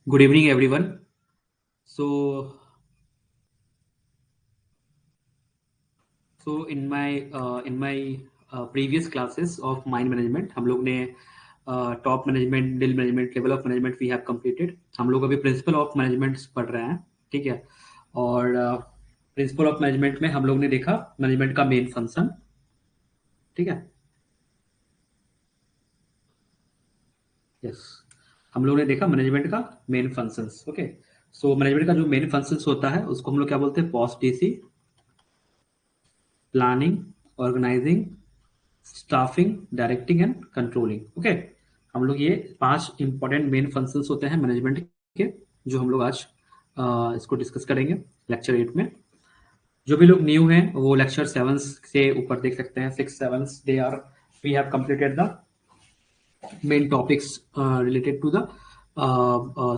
Good evening, everyone. So in my previous classes of mind management, हम लोग ने top management, deal management, level of management we have completed. हम लोग अभी principle of management पढ़ रहे हैं, ठीक है. और प्रिंसिपल ऑफ मैनेजमेंट में हम लोग ने देखा मैनेजमेंट का मेन फंक्शन, ठीक है. यस, हम लोग ने देखा मैनेजमेंट का main functions. Okay, so management का जो मेन फंक्शंस होता है उसको हम लोग क्या बोलते हैं? POSDC, planning, organising, staffing, directing and controlling. Okay, हम लोग ये 5 इंपॉर्टेंट मेन फंक्शंस होते हैं मैनेजमेंट के, जो हम लोग आज इसको डिस्कस करेंगे लेक्चर 8 में. जो भी लोग न्यू हैं वो लेक्चर 7 से ऊपर देख सकते हैं. 6, 7 they are we have completed the main topics related to the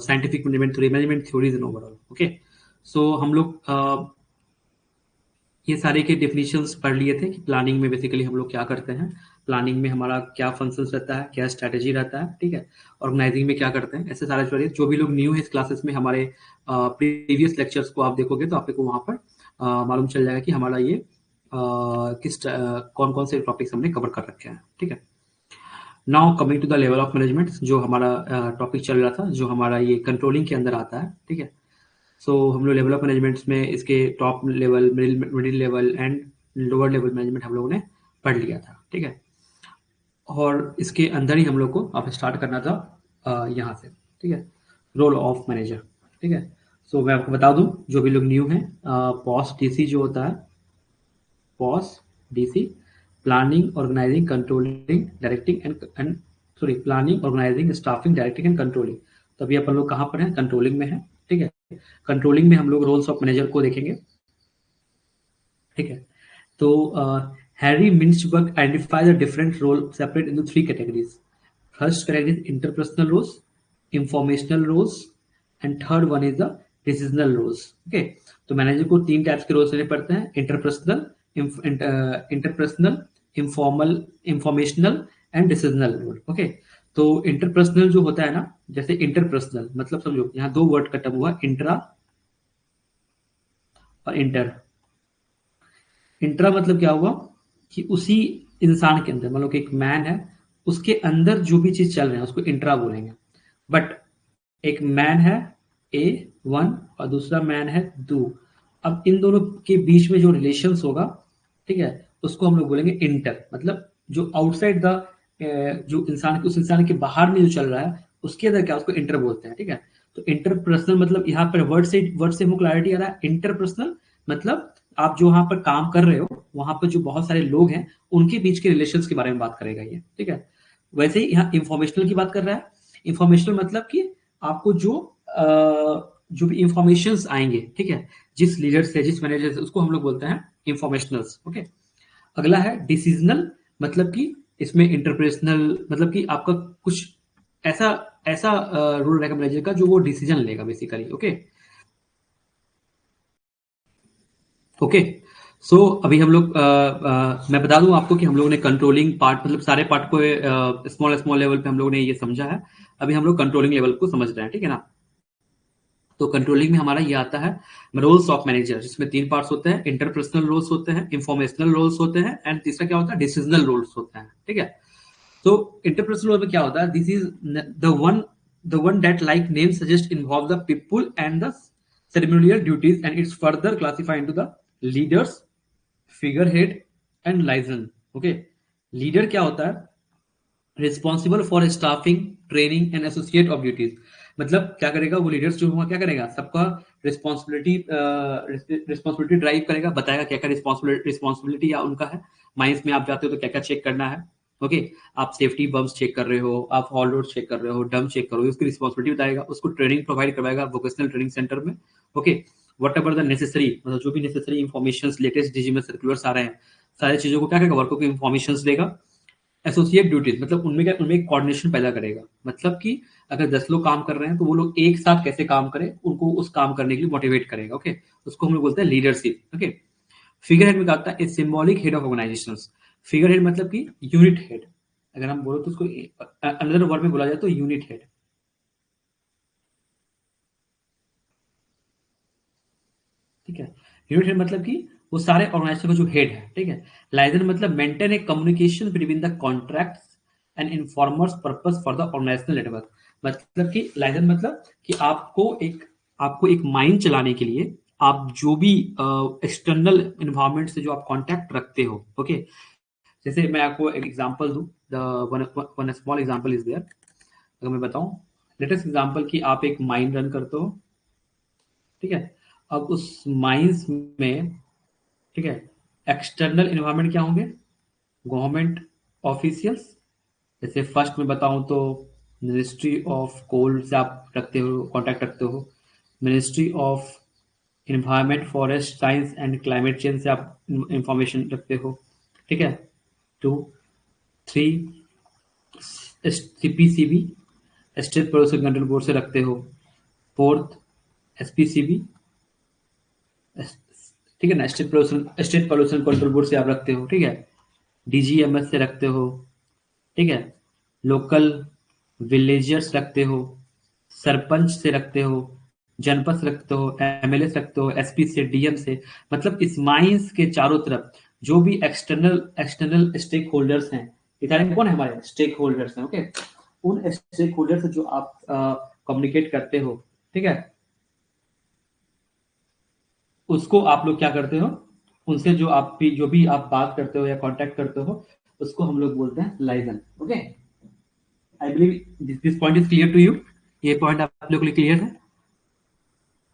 scientific management theories and overall. Okay, so हम लोग ये सारे के डेफिनेशंस पढ़ लिए थे कि प्लानिंग में बेसिकली हम लोग क्या करते हैं, प्लानिंग में हमारा क्या फंक्शंस रहता है, क्या स्ट्रैटेजी रहता है, ठीक है. ऑर्गेनाइजिंग में क्या करते हैं, ऐसे सारे चीजें. जो भी लोग न्यू है इस क्लासेस में, हमारे प्रीवियस लेक्चर्स को आप देखोगे तो आपको वहां पर मालूम चल जाएगा कि हमारा ये कौन कौन से टॉपिक्स हमने कवर कर रखे हैं, ठीक है. Now coming to the level of management, जो हमारा टॉपिक चल रहा था, जो हमारा ये कंट्रोलिंग के अंदर आता है, ठीक है. सो हम लोग लेवल ऑफ मैनेजमेंट में इसके top level, middle level and lower level management हम लोगों ने पढ़ लिया था, ठीक है. और इसके अंदर ही हम लोग को अब स्टार्ट करना था यहाँ से, ठीक है, रोल ऑफ मैनेजर, ठीक है. सो मैं आपको बता दूं, जो भी लोग न्यू हैं, पॉस डीसी जो होता है, POSDC, planning, organising, controlling, directing and sorry, planning, organising, staffing, directing and controlling. तो अभी अपन लोग कहाँ पर हैं? कंट्रोलिंग में है, ठीक है. कंट्रोलिंग में हम लोग रोल्स ऑफ मैनेजर को देखेंगे, ठीक है. तो Harry Mintzberg identify the different role separate into 3 categories. First category is interpersonal roles, informational roles and third one is the decisional roles. Okay, तो मैनेजर को 3 टाइप्स के रोल्स लेने पड़ते हैं: interpersonal, interpersonal, informal, informational and decisional role. Okay, तो interpersonal जो होता है ना, जैसे इंटरपर्सनल मतलब समझो यहाँ 2 वर्ड कटा हुआ, इंट्रा और इंटर. इंट्रा मतलब क्या हुआ कि उसी इंसान के अंदर, मान लो कि एक मैन है, उसके अंदर जो भी चीज चल रहे हैं उसको इंट्रा बोलेंगे. बट एक मैन है ए वन और दूसरा मैन है दो, अब इन दोनों के बीच में जो रिलेशन होगा, ठीक है, उसको हम लोग बोलेंगे इंटर. मतलब जो आउटसाइड द, जो इंसान, उस इंसान के बाहर में जो चल रहा है उसके अंदर क्या, उसको इंटर बोलते हैं, ठीक है. तो इंटरपर्सनल मतलब यहाँ पर वर्ड से हमको क्लैरिटी आ रहा है. इंटरपर्सनल मतलब आप जो वहां पर काम कर रहे हो, वहां पर जो बहुत सारे लोग हैं उनके बीच के रिलेशंस के बारे में बात करेगा ये, ठीक है. वैसे ही यहाँ इंफॉर्मेशनल की बात कर रहा है. इंफॉर्मेशनल मतलब कि आपको जो भी इंफॉर्मेशन आएंगे, ठीक है, जिस लीडर से, जिस मैनेजर से, उसको हम लोग बोलते हैं इंफॉर्मेशनल्स. ओके, अगला है डिसीजनल, मतलब कि इसमें इंटरपर्सनल मतलब कि आपका कुछ ऐसा ऐसा रोल रहेगा मैनेजर का जो वो डिसीजन लेगा बेसिकली. Okay, okay. सो अभी हम लोग मैं बता दूं आपको कि हम लोगों ने कंट्रोलिंग पार्ट, मतलब सारे पार्ट को स्मॉल स्मॉल लेवल पे हम लोगों ने ये समझा है. अभी हम लोग कंट्रोलिंग लेवल को समझ रहे हैं, ठीक है ना. तो कंट्रोलिंग में हमारा ये आता है रोल्स ऑफ मैनेजर, जिसमें 3 पार्ट्स होते हैं: इंटरपर्सनल रोल्स होते हैं, इंफॉर्मेशनल रोल्स होते हैं एंड तीसरा क्या होता है? डिसीजनल रोल्स होते हैं, ठीक है. तो इंटरपर्सनल रोल में क्या होता है? This is the one that like name suggest involve the people and the ceremonial duties and it's further classified into the leaders, figurehead and liaison. Okay, leader क्या होता है? Responsible for staffing, training and associate of duties. मतलब क्या करेगा वो leaders जो होगा, क्या करेगा? सबका रिस्पॉन्सिबिलिटी रिस्पॉन्सिबिलिटी ड्राइव करेगा, बताएगा क्या क्या रिस्पॉन्सिबिलिटी या उनका है. माइंस में आप जाते हो तो क्या क्या चेक करना है. ओके, आप सेफ्टी बम्स चेक कर रहे हो, आप हॉल रोड चेक कर रहे हो, डम चेक करो, उसकी रिस्पॉन्सिबिलिटी बताएगा. उसको ट्रेनिंग प्रोवाइड करवाएगा वोकेशनल ट्रेनिंग सेंटर में. Okay, what ever the necessary, मतलब जो भी नेसेसरी इन्फॉर्मेशन, लेटेस्ट डीजी में सर्कुलर्स आ रहे हैं, सारी चीजों को क्या करेगा? वर्कों की इन्फॉर्मेशन देगा. एसोसिएट ड्यूटीज मतलब उनमें कोऑर्डिनेशन पैदा करेगा. मतलब कि अगर 10 लोग काम कर रहे हैं तो वो लोग एक साथ कैसे काम करें, उनको उस काम करने के लिए मोटिवेट करेगा. ओके, उसको हम लोग बोलते हैं लीडरशिप. ओके, फिगर हेड में क्या होता है? A symbolic head of organization. Figure head मतलब कि यूनिट हेड. अगर हम बोलो तो उसको अनदर वर्ड में बोला जाए तो यूनिट हेड. यूनिट हेड मतलब कि वो सारे ऑर्गेनाइजेशन का जो हेड है, ठीक है। लाइजन मतलब maintain a communication between the contracts and informers purpose for the organizational network. मतलब कि लाइजन मतलब कि आपको एक माइन चलाने के लिए आप जो भी एक्सटर्नल इन्वायरमेंट से जो आप कांटेक्ट रखते हो, ओके। जैसे मैं आपको एक एग्जांपल दूं, the one small example is there. अगर मैं बताऊं, लेटेस्ट एग्जांपल कि आप एक माइन रन करते हो, ठीक है। अब उस माइंस में, ठीक है, एक्सटर्नल इन्वायरमेंट क्या होंगे? Government officials. जैसे फर्स्ट में बताऊं तो मिनिस्ट्री ऑफ कोल से आप रखते हो, कांटेक्ट रखते हो। Ministry of environment forest science and climate change से आप इंफॉर्मेशन रखते हो, ठीक है। Two, three, CPCB state pollution control board से रखते हो। फोर्थ, एसपीसीबी, ठीक है ना, स्टेट पोल्यूशन कंट्रोल बोर्ड से आप रखते हो, ठीक है। डीजीएमएस से रखते हो, ठीक है। लोकल विलेजर्स रखते हो, सरपंच से रखते हो, जनपद से रखते हो, एमएलए से रखते हो, एसपी से, डीएम से। मतलब इस माइंस के चारों तरफ जो भी एक्सटर्नल एक्सटर्नल स्टेक होल्डर्स हैं, ये सारे कौन है? हमारे स्टेक होल्डर्स हैं, ओके। उन स्टेक होल्डर से जो आप कम्युनिकेट करते हो, ठीक है, उसको आप लोग क्या करते हो? उनसे जो भी आप बात करते हो या कांटेक्ट करते हो, उसको हम लोग बोलते हैं liaison, okay. I believe this point is clear to you. ये पॉइंट आप लोग के लिए क्लियर है?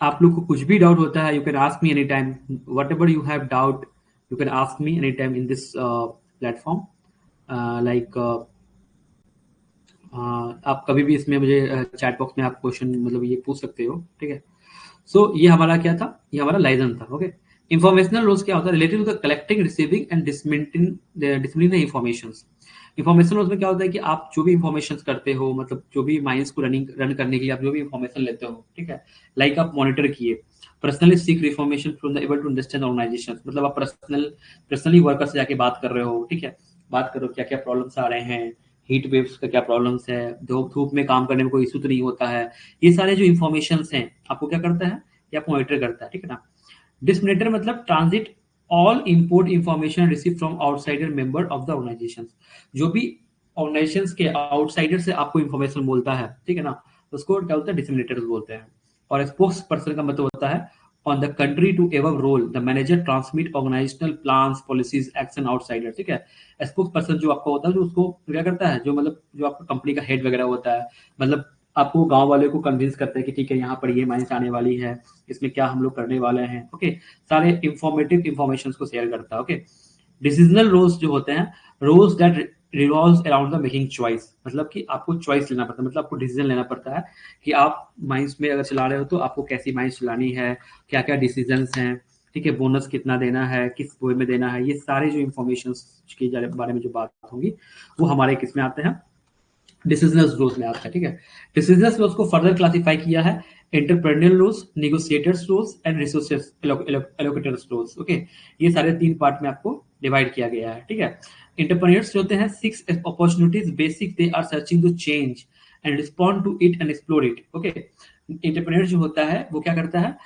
आप लोग को कुछ भी डाउट होता है, you can ask me any time. What ever you have doubt, you can ask me any time in this platform. Like आप कभी भी इसमें मुझे चैट बॉक्स में आप क्वेश्चन मतलब ये पूछ सकते हो, ठीक है। सो ये हमारा क्या था? ये हमारा लाइजन था, ओके। इंफॉर्मेशनल रोल्स क्या होता है? Related to the collecting, receiving and disseminating the informations. Information roles में क्या होता है कि आप जो भी इंफॉर्मेशन करते हो, मतलब जो भी माइंस को रन करने के लिए आप जो भी इंफॉर्मेशन लेते हो, ठीक है। लाइक आप मॉनिटर किए, personally seek information from the able to understand organization. मतलब आप पर्सनली वर्कर से जाके बात कर रहे हो, ठीक है। बात करो क्या क्या प्रॉब्लम्स आ रहे हैं, हीट वेव्स का क्या प्रॉब्लम्स है, धूप धूप में काम करने में कोई इशू तो नहीं होता है। ये सारे जो इन्फॉर्मेशन हैं आपको क्या करता है? ये आपको मॉनिटर करता है, ठीक है ना। डिस्मिनेटर मतलब transit all import information receive from outsider member of the organization. जो भी ऑर्गेनाइजेशन के आउटसाइडर से आपको इंफॉर्मेशन बोलता है, ठीक है ना, उसको क्या बोलते हैं? डिस्मिनेटर्स बोलते हैं। और स्पोक्स पर्सन का मतलब होता है ऑन द कंट्री टू एवव role the manager transmit organizational plans policies action outsider, ठीक है। स्पोक्स पर्सन जो आपका होता है, जो उसको क्या करता है, जो मतलब जो आपका कंपनी का हेड वगैरह होता है, मतलब आपको गांव वाले को कन्विंस करते हैं कि ठीक है यहाँ पर ये माइंस आने वाली है, इसमें क्या हम लोग करने वाले हैं, ओके। सारे इंफॉर्मेटिव इंफॉर्मेशन को शेयर करता है, ओके। डिसीजनल रोल्स जो होते हैं, roles that revolves around the making choice. मतलब कि आपको चॉइस लेना पड़ता है, मतलब आपको डिसीजन लेना पड़ता है कि आप माइंस में अगर चला रहे हो तो आपको कैसी माइंस चलानी है, क्या क्या डिसीजन हैं, ठीक है। बोनस कितना देना है, किस वे में देना है, ये सारे जो इंफॉर्मेशन के बारे में जो बात होंगी वो हमारे किस में आते हैं? डिसीजनल रोल्स में आता है, ठीक है। डिसीजनल रोल्स को फर्दर क्लासिफाई किया है entrepreneurial roles, negotiators roles and resources allocators roles, okay. ये सारे 3 पार्ट में आपको डिवाइड किया गया है, ठीक है। एंटरप्रेन्योर्स होते हैं 6 opportunities basic they are searching to change and respond to it and explore it, okay. Entrepreneur जो होता है वो क्या करता है?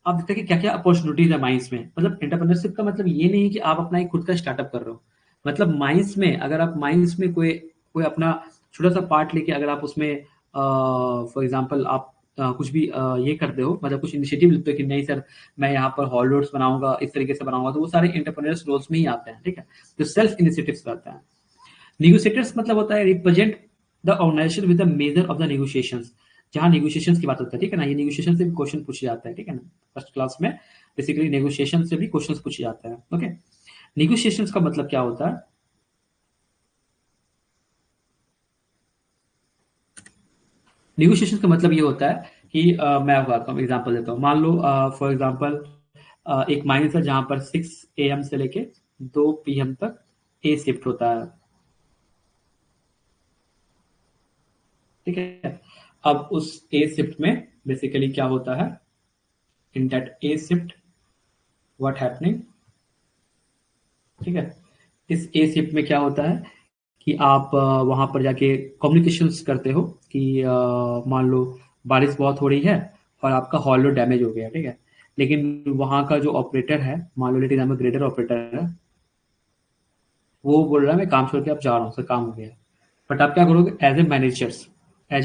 आप देखते हैं कि क्या क्या अपॉर्चुनिटीज है माइंस में। मतलब एंटरप्रेन्योरशिप का मतलब ये नहीं कि आप अपना एक खुद का स्टार्टअप कर रहे हो। मतलब माइंस में अगर आप माइंस में कोई कोई अपना छोटा सा पार्ट लेके अगर आप उसमें फॉर एग्जांपल आप कुछ भी ये करते हो, मतलब कुछ इनिशिएटिव लेते हो कि नहीं सर मैं यहाँ पर हॉल रोड्स बनाऊंगा, इस तरीके से बनाऊंगा, तो वो सारे एंटरप्रेन्योर्स रोल्स में ही आते हैं, ठीक है। जो सेल्फ इनिशिएटिव्स रहता है। नेगोशिएटर्स मतलब होता है represent the organization with the major of the negotiations. जहां नेगोशिएशंस की बात होती है, ठीक है ना, ये नेगोशिएशन से भी क्वेश्चन पूछे जाता है, ठीक है ना। फर्स्ट क्लास में बेसिकली नेगोशिएशन से भी क्वेश्चन पूछे जाते हैं, ओके। नेगोशिएशंस का मतलब क्या होता है? नेगोशिएशन का मतलब ये होता है कि मैं आपको आता हूँ एग्जांपल देता हूँ। मान लो फॉर एग्जांपल एक माइंस है जहां पर 6 AM से लेके 2 PM तक ए शिफ्ट होता है, ठीक है। अब उस ए शिफ्ट में बेसिकली क्या होता है? In that A shift what happening, ठीक है। इस ए शिफ्ट में क्या होता है कि आप वहां पर जाके कम्युनिकेशंस करते हो कि मान लो बारिश बहुत हो रही है और आपका हॉल डैमेज हो गया, ठीक है। लेकिन वहाँ का जो ऑपरेटर है, मान लो लेट एग्जाम्पल ग्रेडर ऑपरेटर है, वो बोल रहा है मैं काम छोड़ के अब जा रहा हूँ, सर काम हो गया। बट आप क्या करोगे एज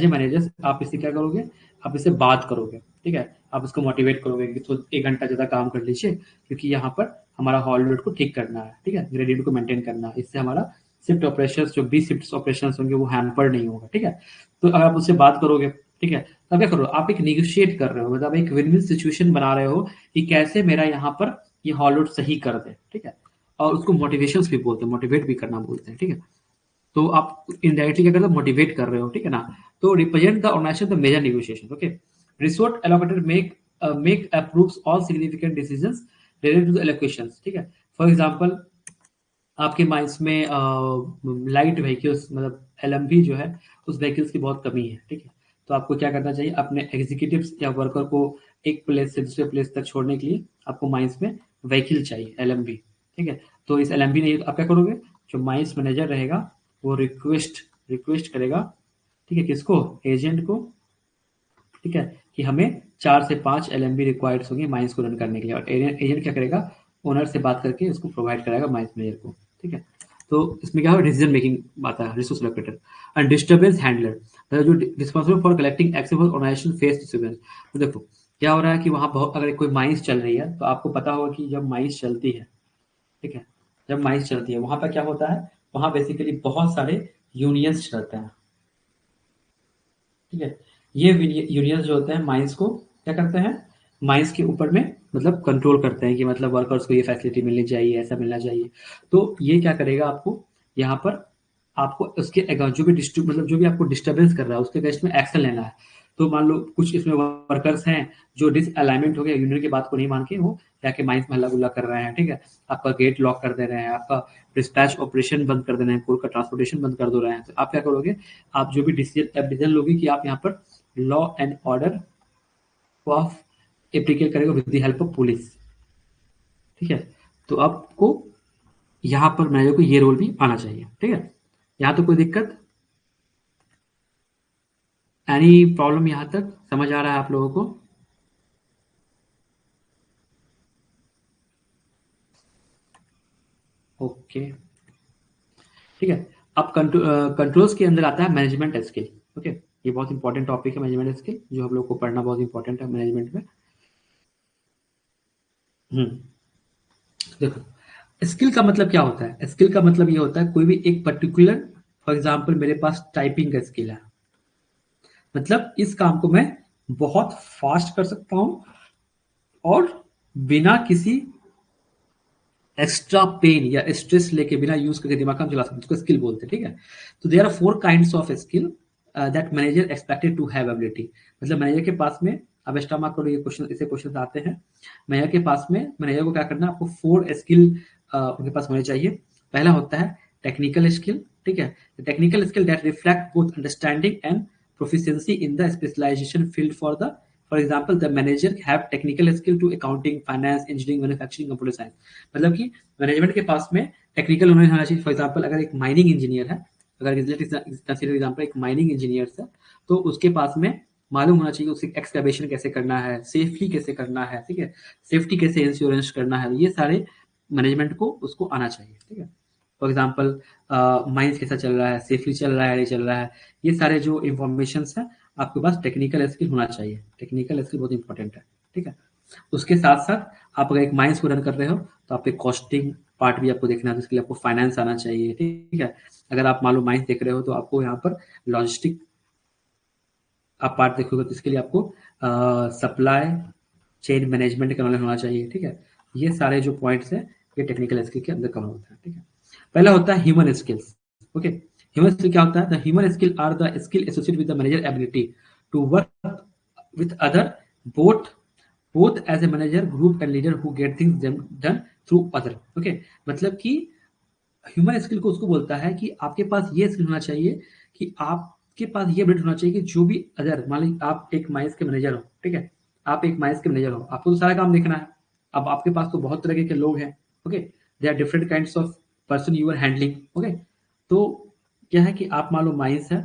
ए मैनेजर्स आप इससे क्या करोगे, आप इससे बात करोगे, ठीक है, आप उसको मोटिवेट करोगे कि तो 1 घंटा ज़्यादा काम कर लीजिए, क्योंकि यहाँ पर हमारा हॉल लोड को ठीक करना है, ठीक है, ग्रेडियंट को मेंटेन करना है, इससे हमारा शिफ्ट ऑपरेशन जो भी शिफ्ट ऑपरेशन होंगे वो हैम्पर नहीं होगा, ठीक है। तो अगर आप उससे बात करोगे, ठीक है, तो क्या करो, आप एक निगोशिएट कर रहे हो, मतलब एक विन विन सिचुएशन बना रहे हो कि कैसे मेरा यहाँ पर ये हॉल लोड सही कर दे, ठीक है। और उसको मोटिवेशंस भी बोलते हैं, मोटिवेट भी करना बोलते हैं, ठीक है। तो आप इनडायरेक्टली क्या कर रहे हो, मोटिवेट कर रहे हो, ठीक है ना। तो represent the organization the major negotiation, okay. Resort allocated make approves all significant decisions related to the allocations, ठीक है। फॉर एग्जांपल आपके माइंस में लाइट व्हीकल्स मतलब एलएमवी जो है उस व्हीकल्स की बहुत कमी है, ठीक है। तो आपको क्या करना चाहिए, अपने एग्जीक्यूटिव्स या वर्कर को एक प्लेस से दूसरे प्लेस तक छोड़ने के लिए आपको माइंस में व्हीकल चाहिए, एलएमवी, ठीक है। तो इस एलएमवी नहीं, आप क्या करोगे, जो माइंस मैनेजर रहेगा वो रिक्वेस्ट करेगा, ठीक है, किसको, एजेंट को, ठीक है, कि हमें 4 से 5 एलएमबी रिक्वायर्ड होंगे माइंस को रन करने के लिए, और एजेंट क्या करेगा, ओनर से बात करके उसको प्रोवाइड कराएगा माइंस मैनेजर को, ठीक है। तो इसमें क्या होगा, डिसीजन मेकिंग आता है, resource locator and disturbance handler, जो responsible for collecting access organization face disturbance. तो देखो क्या हो रहा है कि वहाँ बहुत, अगर कोई माइंस चल रही है तो आपको पता होगा कि जब माइंस चलती है, ठीक है, जब माइंस चलती है वहाँ पर क्या होता है, वहाँ बेसिकली बहुत सारे यूनियंस चलते हैं, ठीक है। ये यूनियंस जो होते हैं माइंस को क्या करते हैं, माइंस के ऊपर में मतलब कंट्रोल करते हैं कि मतलब वर्कर्स को ये फैसिलिटी मिलनी चाहिए, ऐसा मिलना चाहिए। तो ये क्या करेगा आपको, यहाँ पर आपको उसके जो भी मतलब जो भी आपको डिस्टर्बेंस कर रहा है उसके अगेंस्ट में एक्शन लेना है। तो मान लो कुछ इसमें वर्कर्स हैं जो डिसअलाइनमेंट हो गया, यूनियन की बात को नहीं मान के वो जाके माइंस में हल्ला गुल्ला कर रहे हैं, ठीक है, आपका गेट लॉक कर दे रहे हैं, आपका डिस्पैच ऑपरेशन बंद कर दे रहे हैं, कोल का ट्रांसपोर्टेशन बंद कर दे रहे हैं। तो आप क्या करोगे, आप जो भी डिसीजन लोगे कि आप यहाँ पर लॉ एंड ऑर्डर को आप एप्लीकेट करेगा with the help of police, ठीक है। तो आपको यहाँ पर मैनेजर को ये रोल भी आना चाहिए, ठीक है। यहाँ तो कोई दिक्कत, एनी प्रॉब्लम यहाँ तक समझ आ रहा है आप लोगों को? ओके, ठीक है। अब कंट्रोल्स के अंदर आता है मैनेजमेंट स्किल, ओके। ये बहुत इंपॉर्टेंट टॉपिक है मैनेजमेंट स्किल, जो हम लोग को पढ़ना बहुत इंपॉर्टेंट है मैनेजमेंट में। हम्म, देखो स्किल का मतलब क्या होता है, स्किल का मतलब ये होता है कोई भी एक पर्टिकुलर, फॉर एग्जांपल मेरे पास टाइपिंग का स्किल है, मतलब इस काम को मैं बहुत फास्ट कर सकता हूँ और बिना किसी एक्स्ट्रा पेन या स्ट्रेस लेके बिना यूज करके दिमाग काम चला सकते हैं, उसको स्किल बोलते हैं, ठीक है। तो there are 4 kinds of skill that manager expected to have ability, मतलब मैनेजर के पास में, अब स्टार मार्क करो ये क्वेश्चन, इसे क्वेश्चन आते हैं। मैनेजर के पास में, मैनेजर को क्या करना है, आपको 4 स्किल उनके पास होने चाहिए। पहला होता है टेक्निकल स्किल, ठीक है, technical skill that reflect both understanding and proficiency in the specialization field for example the manager have technical skill to accounting, finance, engineering, manufacturing, computer science. मतलब कि मैनेजमेंट के पास में टेक्निकल नॉलेज होना चाहिए। For example अगर एक mining engineer है, अगर कंसीडर एग्जाम्पल एक माइनिंग इंजीनियर है, तो उसके पास में मालूम होना चाहिए उसे एक्सकैवेशन कैसे करना है, सेफली कैसे करना है, ठीक है, सेफ्टी कैसे इंश्योरेंस करना है, ये सारे मैनेजमेंट को उसको आना चाहिए, ठीक है। फॉर एग्जाम्पल माइंस कैसा चल रहा है, सेफली चल रहा है नहीं चल रहा है, ये सारे जो इंफॉर्मेशन है आपके पास टेक्निकल स्किल होना चाहिए, टेक्निकल स्किल बहुत इंपॉर्टेंट है, ठीक है। उसके साथ साथ आप अगर एक माइंस को रन कर रहे हो तो आपके कॉस्टिंग पार्ट भी आपको देखना है, तो इसके लिए आपको फाइनेंस आना चाहिए, ठीक है। अगर आप मान लो माइंस देख रहे हो तो आपको यहाँ पर लॉजिस्टिक आप पार्ट देखोगे, तो इसके लिए आपको सप्लाई चेन मैनेजमेंट का नॉलेज होना चाहिए, ठीक है। ये सारे जो पॉइंट्स हैं ये टेक्निकल स्किल के अंदर कवर होता है, ठीक है। पहला होता है human skills, okay. Human skill क्या होता है, the human skill are the skill associated with the manager ability to work with other, both as a manager, group and leader who get things done through other, okay. मतलब कि human skill को उसको बोलता है कि आपके पास ये skill होना चाहिए कि आपके पास ये एबिलिटी होना चाहिए कि जो भी अदर, मान लीजिए आप एक माइंस के मैनेजर हो, ठीक है, आप एक माइंस के मैनेजर हो, आपको तो सारा काम देखना है। अब आपके पास तो बहुत तरह के लोग हैं, okay, they are different kinds of person you are handling, okay. तो क्या है कि आप मान लो माइंस है,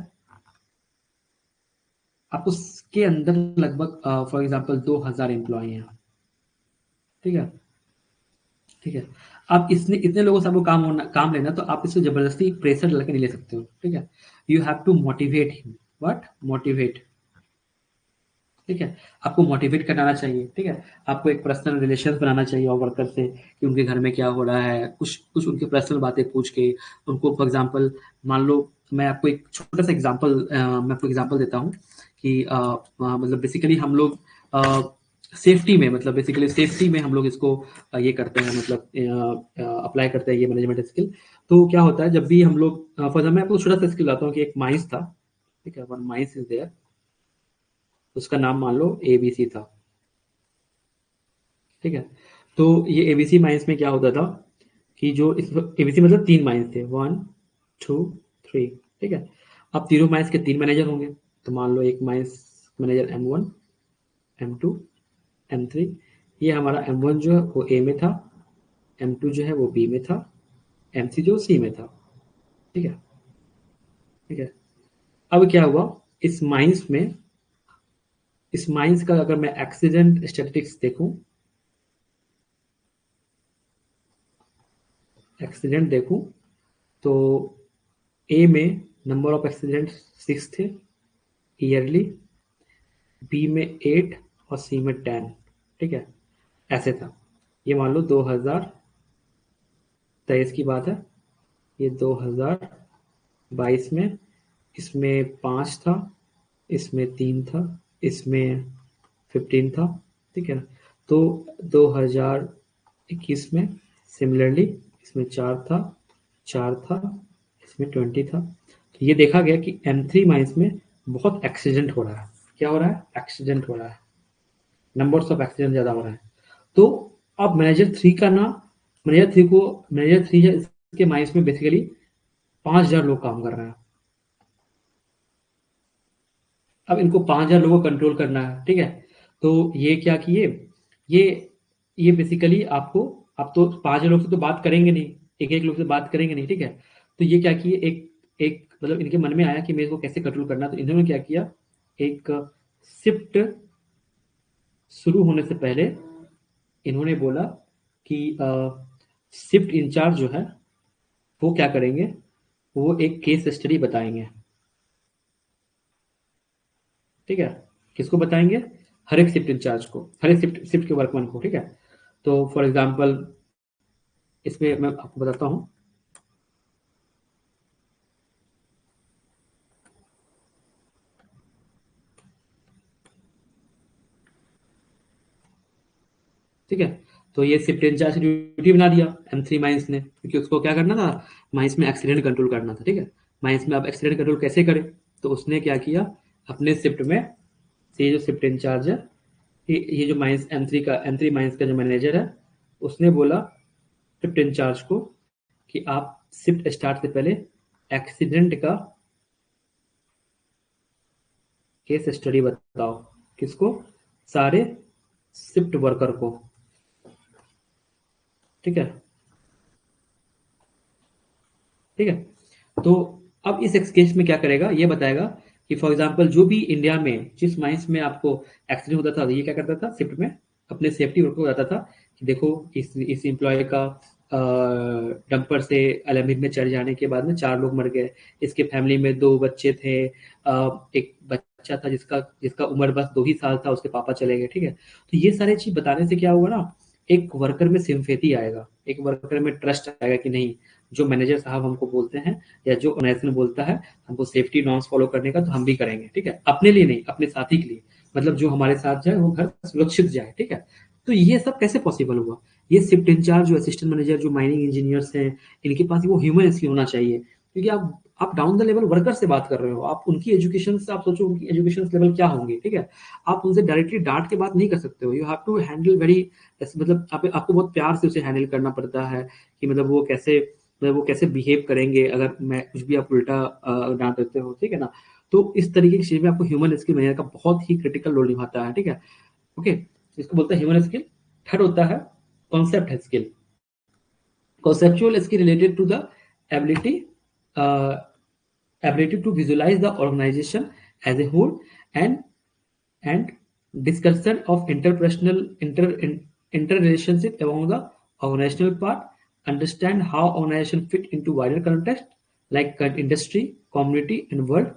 आप उसके अंदर लगभग फॉर एग्जाम्पल 2000 एम्प्लॉय हैं, ठीक है, ठीक है। अब इसने इतने लोगों से आपको काम लेना, तो आप इसको जबरदस्ती प्रेशर डाल के नहीं ले सकते हो, ठीक है। You have to motivate him, what, motivate, ठीक है। आपको मोटिवेट कराना चाहिए, ठीक है। आपको एक पर्सनल रिलेशन बनाना चाहिए और वर्कर से कि उनके घर में क्या हो रहा है, कुछ कुछ उनकी पर्सनल बातें पूछ के उनको, फॉर एग्जांपल मान लो, मैं आपको एक छोटा सा एग्जांपल मैं आपको एग्जांपल देता हूँ कि मतलब बेसिकली हम लोग सेफ्टी में, मतलब बेसिकली सेफ्टी में हम लोग इसको ये करते हैं, मतलब अप्लाई करते हैं ये मैनेजमेंट स्किल। तो क्या होता है जब भी हम लोग, फॉर एग्जाम्पल मैं आपको छोटा सा स्किल बताता हूँ कि एक माइंस था, ठीक है, वन माइंस इज देयर, उसका नाम मान लो एबीसी था, ठीक है। तो ये एबीसी माइंस में क्या होता था कि जो इस एबीसी मतलब 3 माइंस थे, 1, 2, 3, ठीक है। अब तीनों माइंस के 3 मैनेजर होंगे, तो मान लो एक mines manager M1, M2, M3। ये हमारा M1 जो है वो ए में था, M2 जो है वो बी में था, MC जो सी में था, ठीक है, ठीक है। अब क्या हुआ इस माइंस में, इस माइंस का अगर मैं एक्सीडेंट स्टैटिस्टिक्स देखूं, एक्सीडेंट देखूं, तो ए में नंबर ऑफ एक्सीडेंट 6 थे ईयरली, बी में 8 और सी में 10, ठीक है, ऐसे था। ये मान लो 2023 की बात है, ये 2022 में, इसमें 5 था, इसमें 3 था, इसमें 15 था, ठीक है ना। तो 2021 में सिमिलरली इसमें 4 था, 4 था, इसमें 20 था। तो ये देखा गया कि M3 माइंस में बहुत एक्सीडेंट हो रहा है। क्या हो रहा है? एक्सीडेंट हो रहा है, नंबर्स ऑफ एक्सीडेंट ज़्यादा हो रहा है। तो अब मैनेजर 3 का ना, मैनेजर 3 है, इसके माइंस में बेसिकली 5,000 लोग काम कर रहे हैं। अब इनको 5,000 लोगों को कंट्रोल करना है, ठीक है। तो ये क्या किए, ये ये बेसिकली आपको, आप तो 5,000 लोग से तो बात करेंगे नहीं, एक एक लोग से बात करेंगे नहीं, ठीक है। तो ये क्या किए, एक एक मतलब इनके मन में आया कि मेरे को कैसे कंट्रोल करना है, तो इन्होंने क्या किया, एक शिफ्ट शुरू होने से पहले इन्होंने बोला कि शिफ्ट इंचार्ज जो है वो क्या करेंगे, वो एक केस स्टडी बताएंगे, ठीक है। किसको बताएंगे? हर एक शिफ्ट इंचार्ज को, हर एक शिफ्ट शिफ्ट के वर्कमैन को, ठीक है। तो फॉर एग्जांपल इसमें मैं आपको बताता हूँ, ठीक है। तो ये शिफ्ट इंचार्ज की ड्यूटी बना दिया M3 माइंस ने, क्योंकि उसको क्या करना था, माइंस में एक्सीडेंट कंट्रोल करना था, ठीक है। माइंस में अब एक्सीडेंट कंट्रोल कैसे करें, तो उसने क्या किया, अपने शिफ्ट में से ये जो शिफ्ट इंचार्ज है, ये जो माइंस M3 माइंस का जो मैनेजर है, उसने बोला शिफ्ट इंचार्ज को कि आप शिफ्ट स्टार्ट से पहले एक्सीडेंट का केस स्टडी बताओ। किसको? सारे शिफ्ट वर्कर को, ठीक है, ठीक है। तो अब इस केस में क्या करेगा, ये बताएगा कि फॉर एग्जांपल जो भी इंडिया में जिस माइंस में आपको एक्सीडेंट होता था, ये क्या करता था शिफ्ट में अपने सेफ्टी वर्कर को बताता था कि देखो इस एम्प्लॉय का डंपर से एलेमिन में चढ़ जाने के बाद में 4 लोग मर गए, इसके फैमिली में 2 बच्चे थे, एक बच्चा था जिसका जिसका उम्र बस 2 ही साल था, उसके पापा चले गए, ठीक है। तो ये सारी चीज बताने से क्या होगा ना, एक वर्कर में सिंपैथी आएगा, एक वर्कर में ट्रस्ट आएगा कि नहीं, जो मैनेजर साहब हमको बोलते हैं या जो ऑर्गेनाइजेशन बोलता है हमको सेफ्टी नॉर्म्स फॉलो करने का, तो हम भी करेंगे, ठीक है। अपने लिए नहीं, अपने साथी के लिए, मतलब जो हमारे साथ जाए वो घर सुरक्षित जाए, ठीक है। तो ये सब कैसे पॉसिबल हुआ? ये शिफ्ट इंचार्ज, जो असिस्टेंट मैनेजर, जो माइनिंग इंजीनियर्स हैं, इनके पास वो ह्यूमन स्किल होना चाहिए, क्योंकि आप डाउन द लेवल वर्कर से बात कर रहे हो, आप उनकी एजुकेशन से, आप सोचो उनकी एजुकेशन लेवल क्या होंगे, ठीक है। आप उनसे डायरेक्टली डांट के बात नहीं कर सकते हो, you have to handle very, मतलब आपको बहुत प्यार से उसे हैंडल करना पड़ता है कि मतलब वो कैसे बिहेव करेंगे अगर मैं कुछ भी आप उल्टा डांट देते हो, ठीक है ना। तो इस तरीके की चीज में आपको ह्यूमन स्किल मैनेजर का बहुत ही क्रिटिकल रोल निभाता है, ठीक है। ओके, इसको बोलते हैं ह्यूमन स्किल। थर्ड होता है concept skill. Conceptual skill related to the ability ability to visualize the organization as a whole, and and discussion of interpersonal inter inter relationship among the organizational part, understand how organization fit into wider context like industry, community, and world.